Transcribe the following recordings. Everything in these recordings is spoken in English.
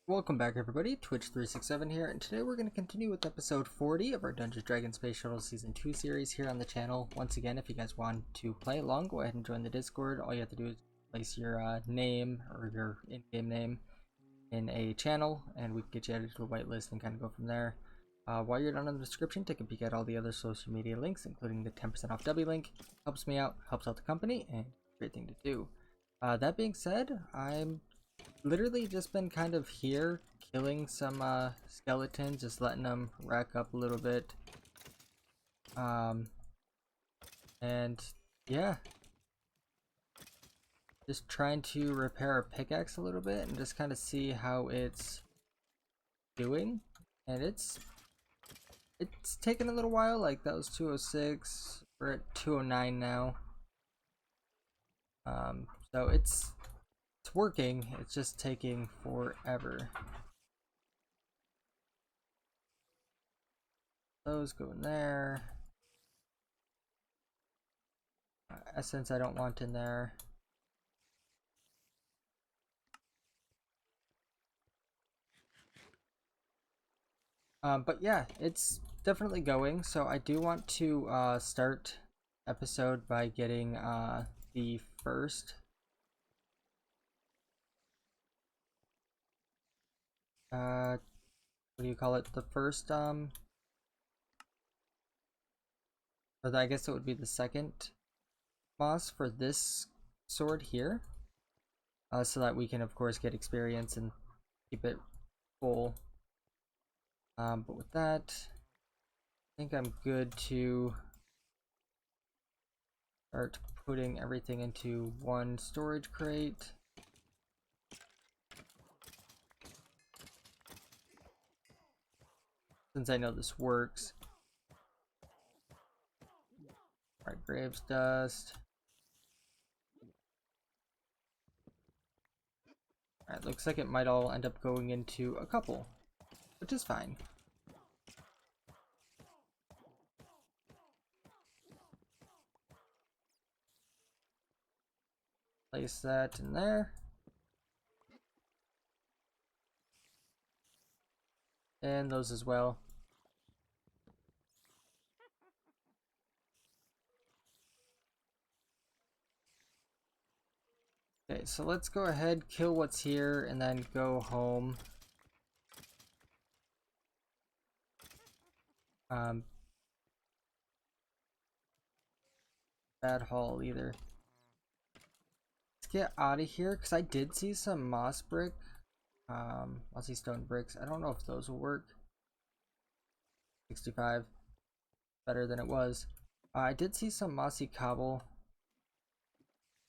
Welcome back everybody, Twitch367 here, and today we're going to continue with episode 40 of our Dungeons & Dragons Space Shuttle Season 2 series here on the channel. Once again, if you guys want to play along, go ahead and join the Discord. All you have to do is place your name or your in-game name in a channel, and we can get you added to the whitelist and kind of go from there. While you're down in the description, take a peek at all the other social media links, including the 10% off W link. Helps me out, helps out the company, and great thing to do. That being said, I'm literally just been kind of here killing some skeletons, just letting them rack up a little bit, and yeah, just trying to repair a pickaxe a little bit and just kind of see how it's doing. And it's taken a little while. Like, that was 206, we're at 209 now. So it's working, it's just taking forever. Those go in there. Essence I don't want in there. But yeah, it's definitely going. So I do want to start episode by getting the first what do you call it? The first or I guess it would be the second boss for this sword here. So that we can of course get experience and keep it full. But with that, I think I'm good to start putting everything into one storage crate. Since I know this works. Alright, Graves Dust. Alright, looks like it might all end up going into a couple, which is fine. Place that in there. And those as well. Okay, so let's go ahead, kill what's here, and then go home. Bad haul either. Let's get out of here, because I did see some mossy stone bricks. I don't know if those will work. 65. Better than it was. I did see some mossy cobble.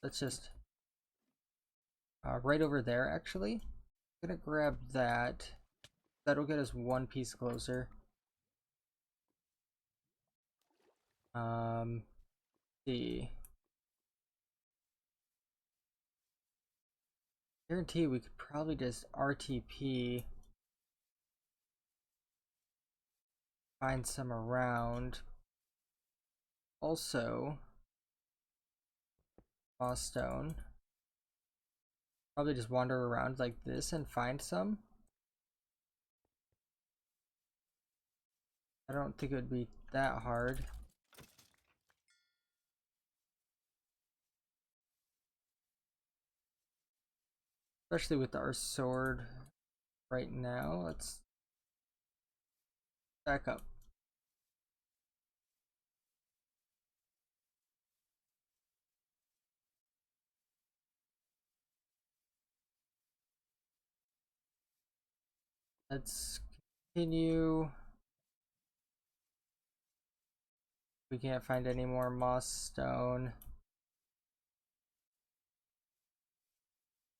Let's just right over there actually. I'm gonna grab that. That'll get us one piece closer. See. Guarantee we could probably just RTP. Find some around. Also, moss stone. Probably just wander around like this and find some. I don't think it would be that hard. Especially with our sword right now. Let's back up. Let's continue. We can't find any more moss stone.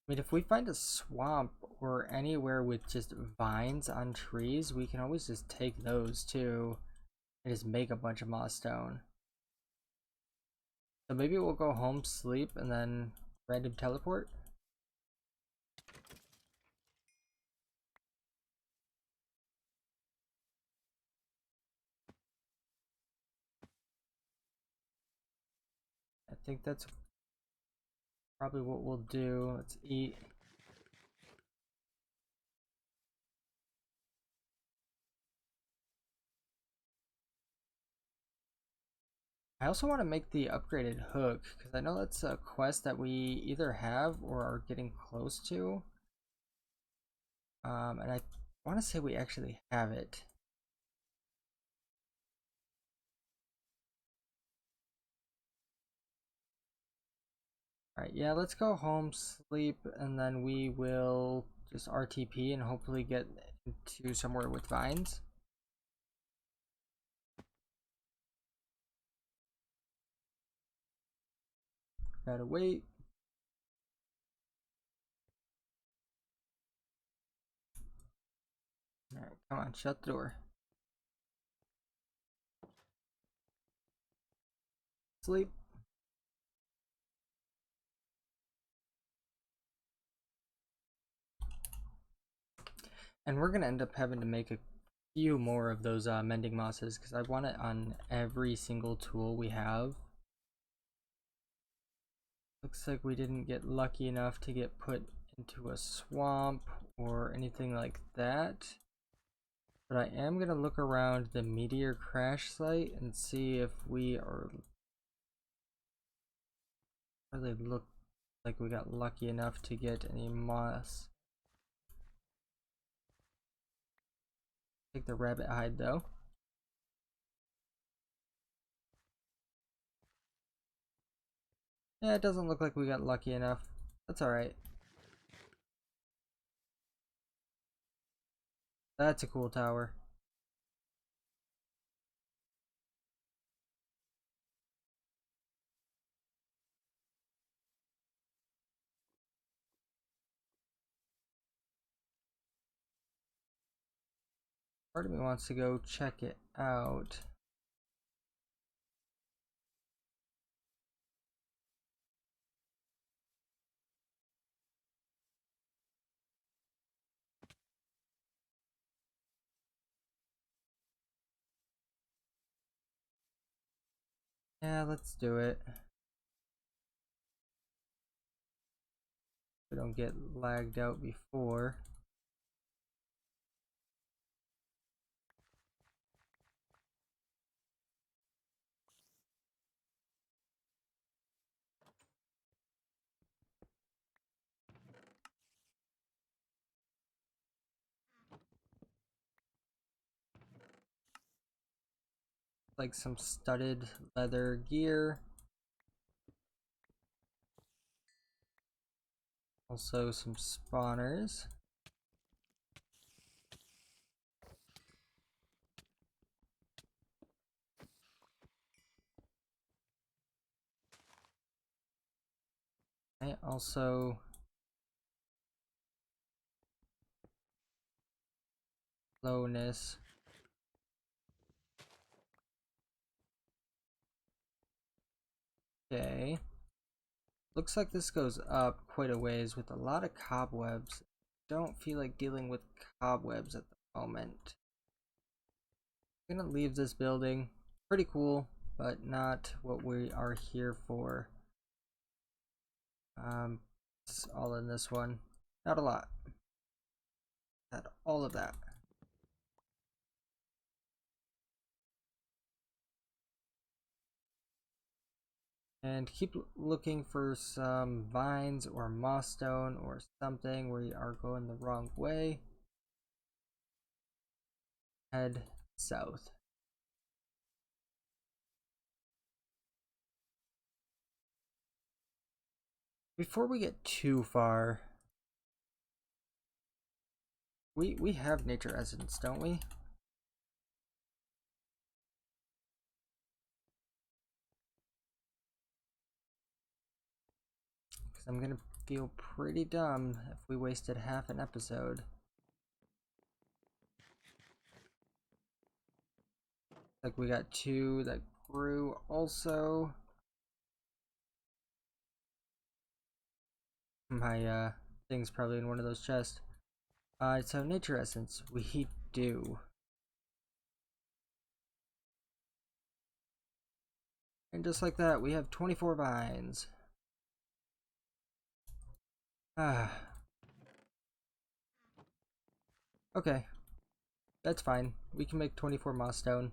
I mean, if we find a swamp or anywhere with just vines on trees, we can always just take those too and just make a bunch of moss stone. So maybe we'll go home, sleep, and then random teleport. I think that's probably what we'll do. Let's eat. I also want to make the upgraded hook, because I know that's a quest that we either have or are getting close to. And I want to say we actually have it. Alright, yeah, let's go home, sleep, and then we will just RTP and hopefully get into somewhere with vines. Gotta wait. Alright, come on, shut the door. Sleep. And we're gonna end up having to make a few more of those mending mosses because I want it on every single tool we have. Looks like we didn't get lucky enough to get put into a swamp or anything like that. But I am gonna look around the meteor crash site and see if we are really look like we got lucky enough to get any moss. Take the rabbit hide though. Yeah, it doesn't look like we got lucky enough. That's alright. That's a cool tower. Part of me wants to go check it out. Yeah, let's do it. We don't get lagged out before. Like some studded leather gear. Also some spawners. Okay, also slowness. Okay. Looks like this goes up quite a ways with a lot of cobwebs. Don't feel like dealing with cobwebs at the moment. I'm gonna leave this building. Pretty cool, but not what we are here for. It's all in this one. Not a lot. Had all of that. And keep looking for some vines or moss stone or something. We are going the wrong way. Head south. Before we get too far, we have nature essence, don't we? Because I'm gonna feel pretty dumb if we wasted half an episode. Like we got two that grew also. My thing's probably in one of those chests. So nature essence, we do. And just like that, we have 24 vines. Ah. Okay. That's fine. We can make 24 moss stone.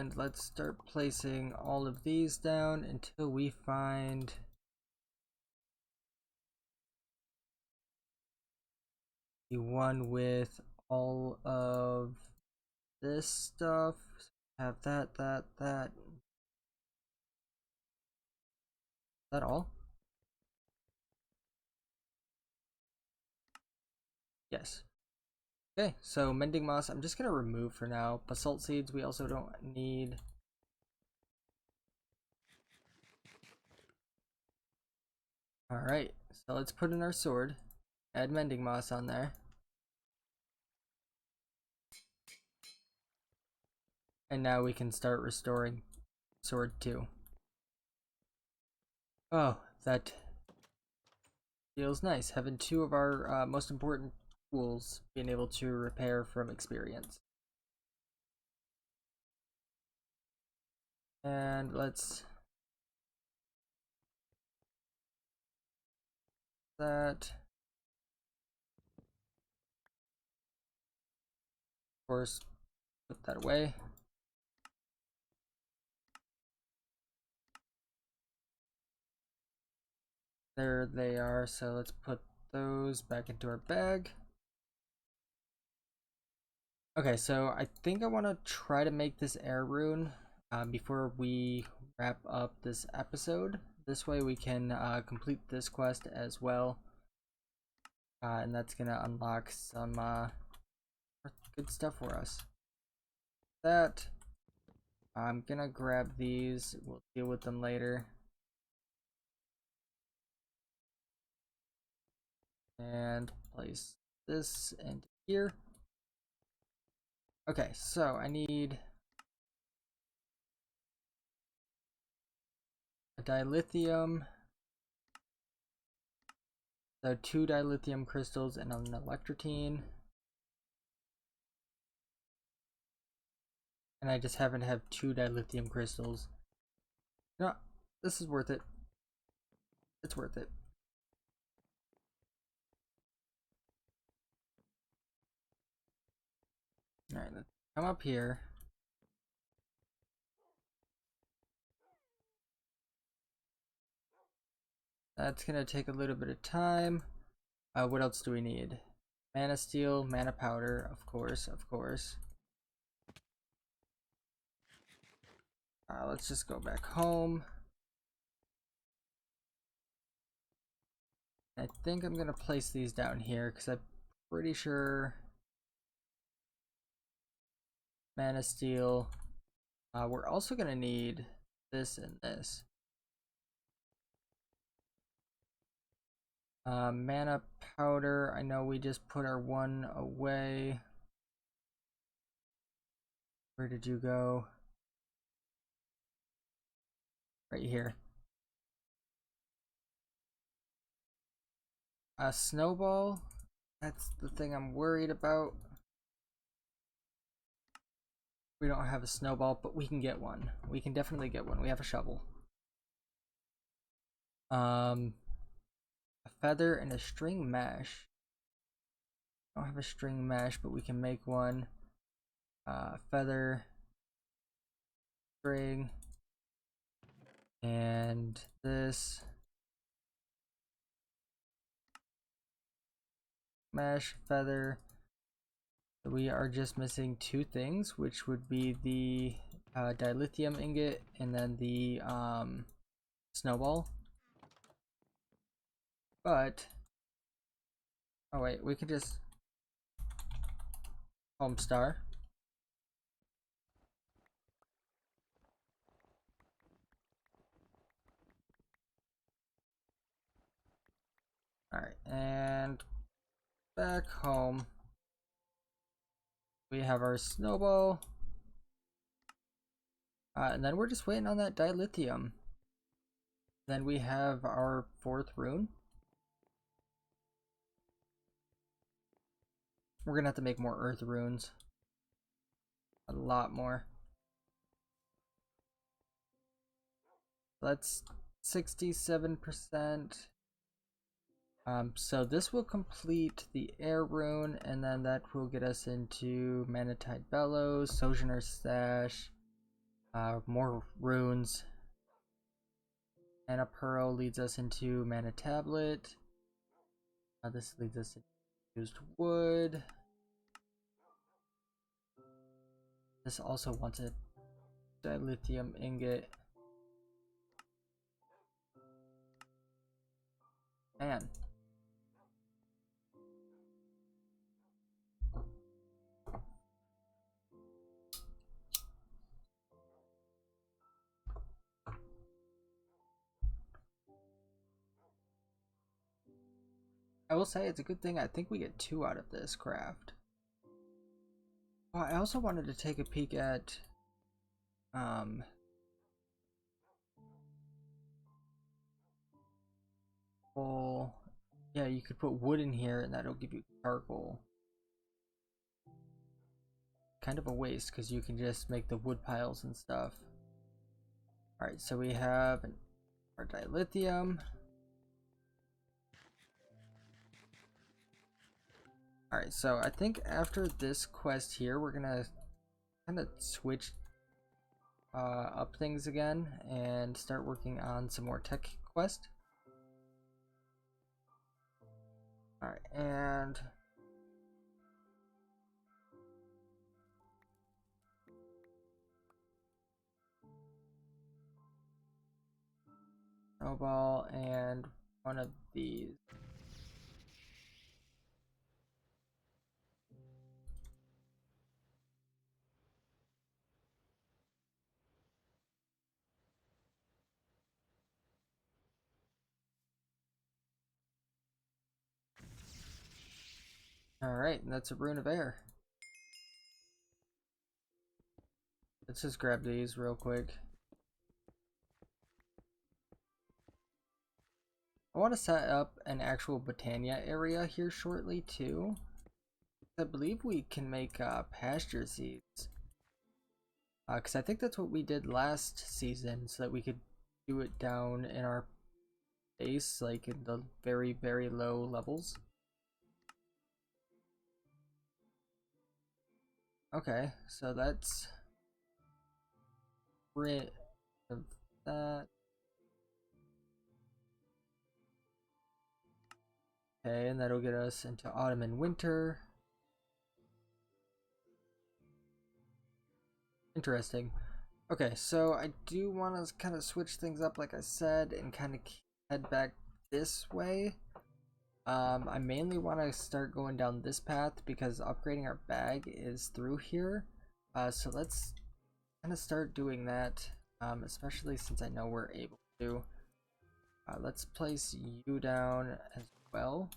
And let's start placing all of these down until we find the one with all of this stuff. Have that. Is that all? Yes. Okay, so mending moss, I'm just gonna remove for now. Basalt seeds we also don't need. Alright, so let's put in our sword. Add mending moss on there. And now we can start restoring sword 2. Oh, that feels nice. Having 2 of our most important tools being able to repair from experience. And let's that. Of course, put that away. There they are, so let's put those back into our bag. Okay, so I think I want to try to make this air rune before we wrap up this episode. This way we can complete this quest as well. And that's going to unlock some good stuff for us. That, I'm going to grab these. We'll deal with them later. And place this into here. Okay, so I need a dilithium. So 2 dilithium crystals and an electrotine. And I just happen to have 2 dilithium crystals. No, this is worth it. It's worth it. Alright, let's come up here. That's gonna take a little bit of time. What else do we need? Mana steel, mana powder, of course, of course. Let's just go back home. I think I'm gonna place these down here because I'm pretty sure mana steel. We're also gonna need this and this. Mana powder, I know we just put our 1 away. Where did you go? Right here. A snowball, that's the thing I'm worried about. We don't have a snowball, but we can get one. We can definitely get one. We have a shovel. A feather and a string mesh. I don't have a string mesh, but we can make one. Feather, string, and this. Mesh, feather. So we are just missing 2 things, which would be the dilithium ingot and then the snowball. But oh wait, we could just home star. Alright, and back home we have our snowball. And then we're just waiting on that dilithium. Then we have our 4th rune. We're gonna have to make more earth runes. A lot more. That's 67%. So this will complete the air rune, and then that will get us into Manatide Bellows, Sojourner Stash, More runes. Mana Pearl leads us into Mana Tablet. This leads us to used wood. This also wants a dilithium ingot. Man. I will say it's a good thing I think we get 2 out of this craft. Oh, I also wanted to take a peek at well, yeah, you could put wood in here and that'll give you charcoal. Kind of a waste because you can just make the wood piles and stuff. Alright, so we have our dilithium. Alright, so I think after this quest here, we're gonna kind of switch up things again and start working on some more tech quest. Alright, and snowball and one of these. Alright, and that's a rune of air. Let's just grab these real quick. I want to set up an actual Botania area here shortly too. I believe we can make pasture seeds. Because I think that's what we did last season, so that we could do it down in our base, like in the very, very low levels. Okay, so that's rid of that. Okay, and that'll get us into autumn and winter. Interesting. Okay, so I do want to kind of switch things up, like I said, and kind of head back this way. I mainly want to start going down this path because upgrading our bag is through here. So let's kind of start doing that, especially since I know we're able to. Let's place you down as well.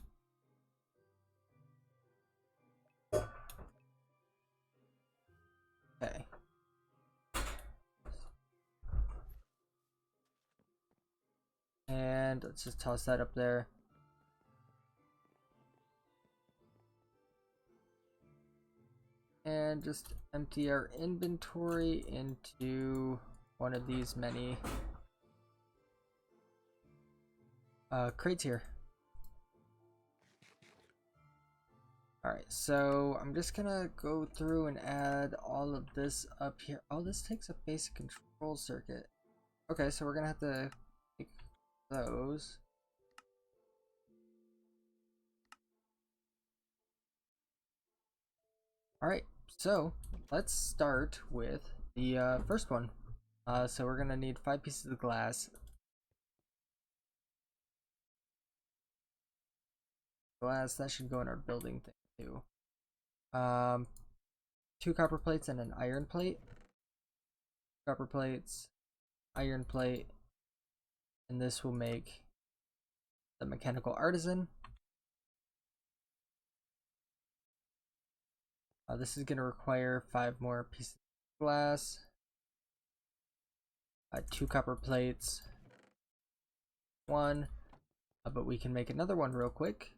Okay. And let's just toss that up there. And just empty our inventory into one of these many crates here. Alright, so I'm just gonna go through and add all of this up here. Oh, this takes a basic control circuit. Okay, so we're gonna have to take those. Alright, so let's start with the first one. So we're gonna need 5 pieces of glass. That should go in our building thing too. 2 copper plates and an iron plate. Copper plates, iron plate, and this will make the mechanical artisan. This is going to require 5 more pieces of glass, 2 copper plates, 1, but we can make another one real quick.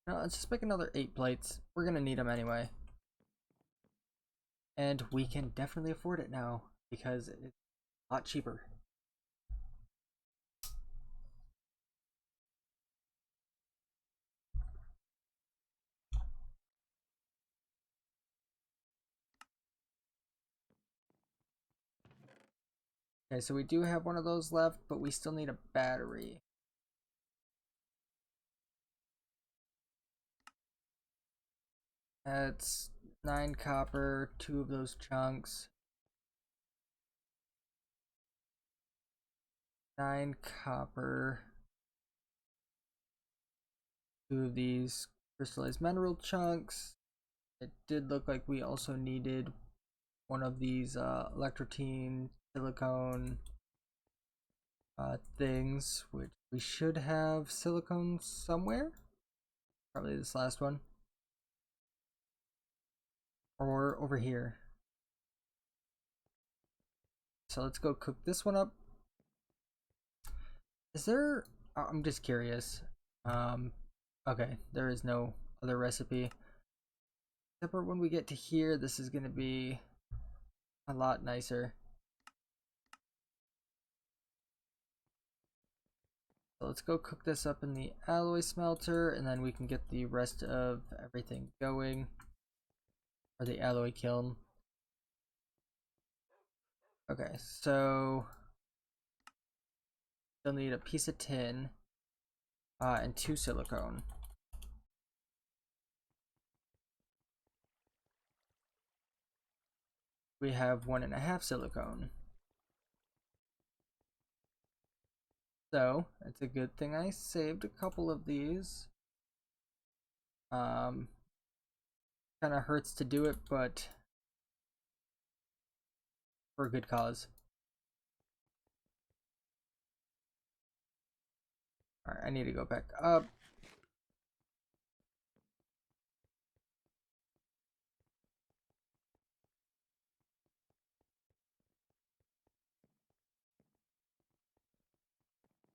No, let's just make another 8 plates. We're going to need them anyway. And we can definitely afford it now because it's a lot cheaper. Okay, so we do have one of those left, but we still need a battery. That's 9 copper, 2 of those chunks. 9 copper. 2 of these crystallized mineral chunks. It did look like we also needed one of these electrotine silicone things, which we should have silicone somewhere. Probably this last one. Or over here. So let's go cook this one up. Is there... I'm just curious. Okay, there is no other recipe. Except for when we get to here, this is going to be a lot nicer. So let's go cook this up in the alloy smelter, and then we can get the rest of everything going. Or the alloy kiln. Okay, so still need a piece of tin and 2 silicone. We have 1.5 silicone. So it's a good thing I saved a couple of these. Kind of hurts to do it, but for a good cause. Alright, I need to go back up.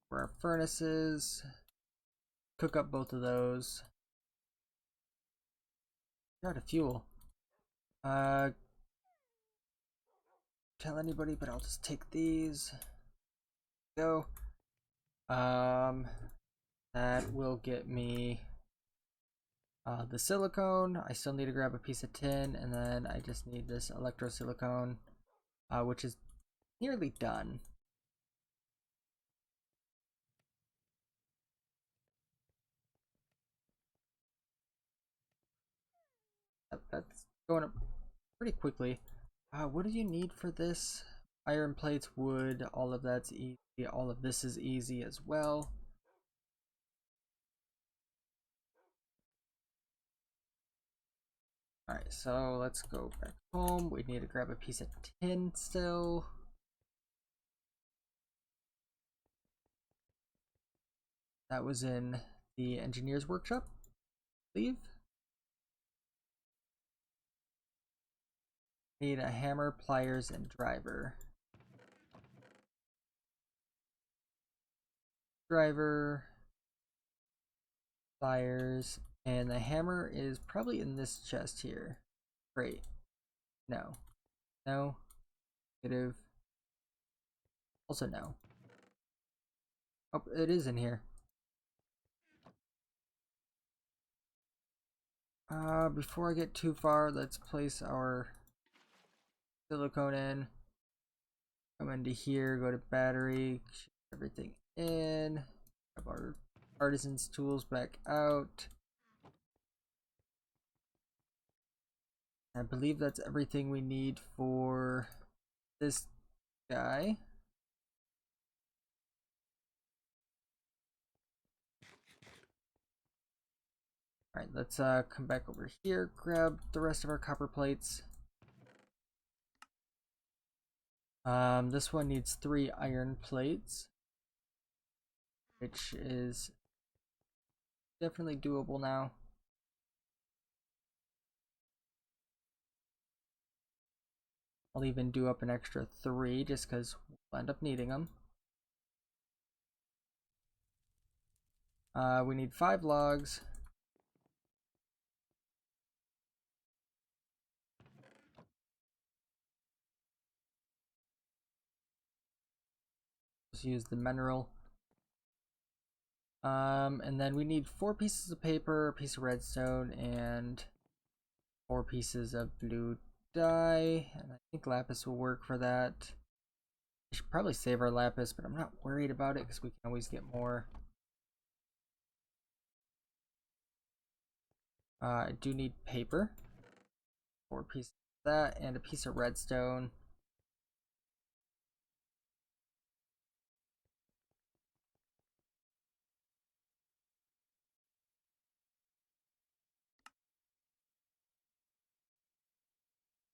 For our furnaces. Cook up both of those. Out of fuel. Tell anybody, but I'll just take these. Go. That will get me the silicone. I still need to grab a piece of tin, and then I just need this electrosilicone, which is nearly done. That's going up pretty quickly. What do you need for this? Iron plates, wood, all of that's easy. All of this is easy as well. Alright, so let's go back home. We need to grab a piece of tin still. That was in the engineer's workshop, I believe. Need a hammer, pliers, and driver. Driver, pliers, and the hammer is probably in this chest here. Great. No. No. Negative. Also no. Oh, it is in here. Before I get too far, let's place our silicone in. Come into here, go to battery, shift everything in. Have our artisan's tools back out. I believe that's everything we need for this guy. Alright, let's come back over here, grab the rest of our copper plates. This one needs 3 iron plates, which is definitely doable now. I'll even do up an extra 3 just because we'll end up needing them. We need 5 logs. Just use the mineral. And then we need 4 pieces of paper, a piece of redstone, and 4 pieces of blue dye. And I think lapis will work for that. I should probably save our lapis, but I'm not worried about it because we can always get more. I do need paper. 4 pieces of that and a piece of redstone.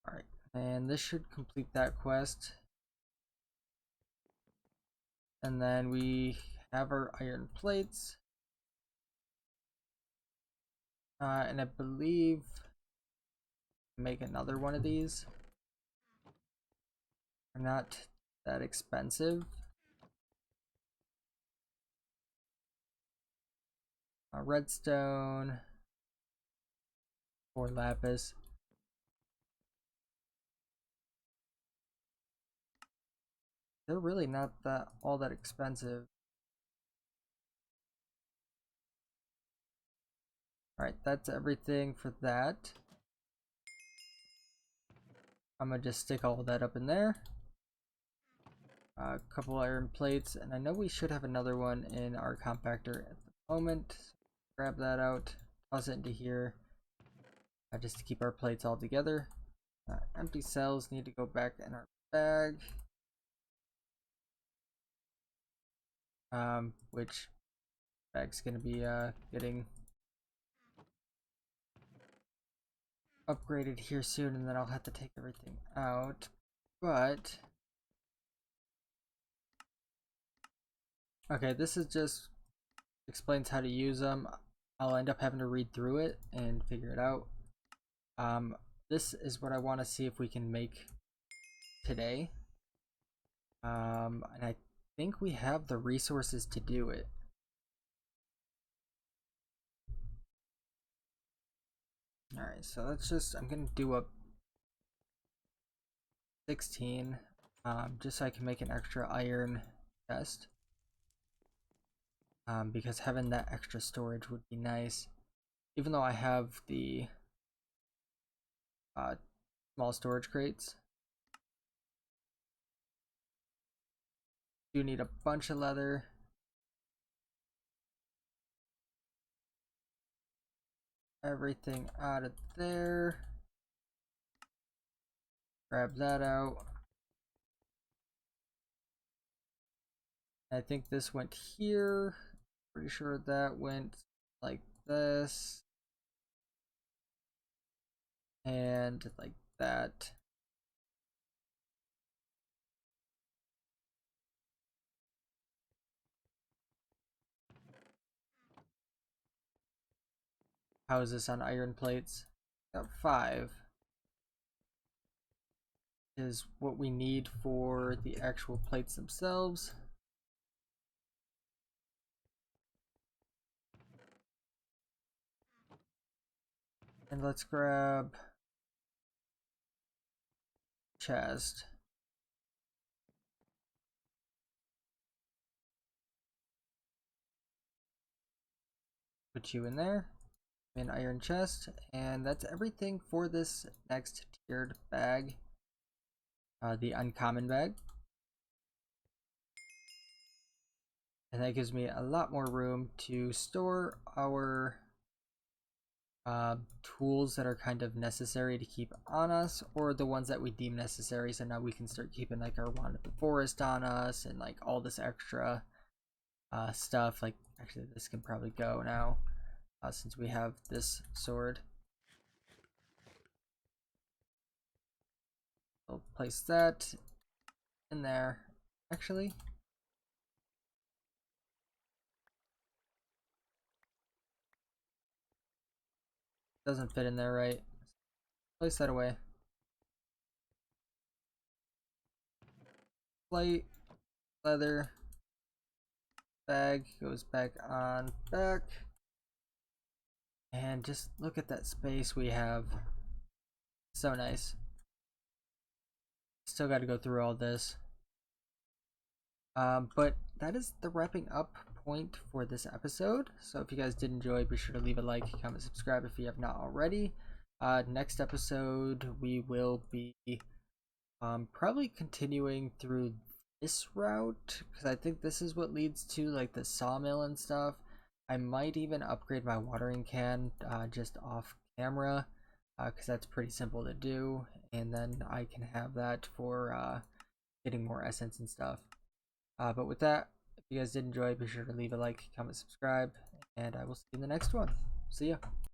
Alright, and this should complete that quest. And then we have our iron plates. And I believe make another one of these. They're not that expensive. Redstone or lapis. They're really not all that expensive. Alright, that's everything for that. I'm gonna just stick all of that up in there. A couple iron plates, and I know we should have another one in our compactor at the moment. Grab that out, toss it into here, just to keep our plates all together. Empty cells need to go back in our bag. Which bag's gonna be getting upgraded here soon, and then I'll have to take everything out. But okay, this is just explains how to use them. I'll end up having to read through it and figure it out. This is what I want to see if we can make today. And I think we have the resources to do it. Alright, so let's just, I'm gonna do a 16, just so I can make an extra iron chest. Because having that extra storage would be nice. Even though I have the small storage crates. Do need a bunch of leather. Everything out of there. Grab that out. I think this went here. Pretty sure that went like this. And like that. How is this on iron plates? Got 5. Is what we need for the actual plates themselves. And let's grab chest. Put you in there. An iron chest, and that's everything for this next tiered bag. The uncommon bag. And that gives me a lot more room to store our tools that are kind of necessary to keep on us, or the ones that we deem necessary. So now we can start keeping like our wand of the forest on us and like all this extra stuff. Like actually this can probably go now since we have this sword. We'll place that in there. Actually, doesn't fit in there right. Place that away. Plate, leather, bag goes back on back. And just look at that space we have. So nice. Still got to go through all this. But that is the wrapping up point for this episode. So if you guys did enjoy, be sure to leave a like, comment, subscribe if you have not already. Next episode we will be probably continuing through this route because I think this is what leads to like the sawmill and stuff. I might even upgrade my watering can just off camera because that's pretty simple to do, and then I can have that for getting more essence and stuff. But with that, if you guys did enjoy, be sure to leave a like, comment, subscribe, and I will see you in the next one. See ya.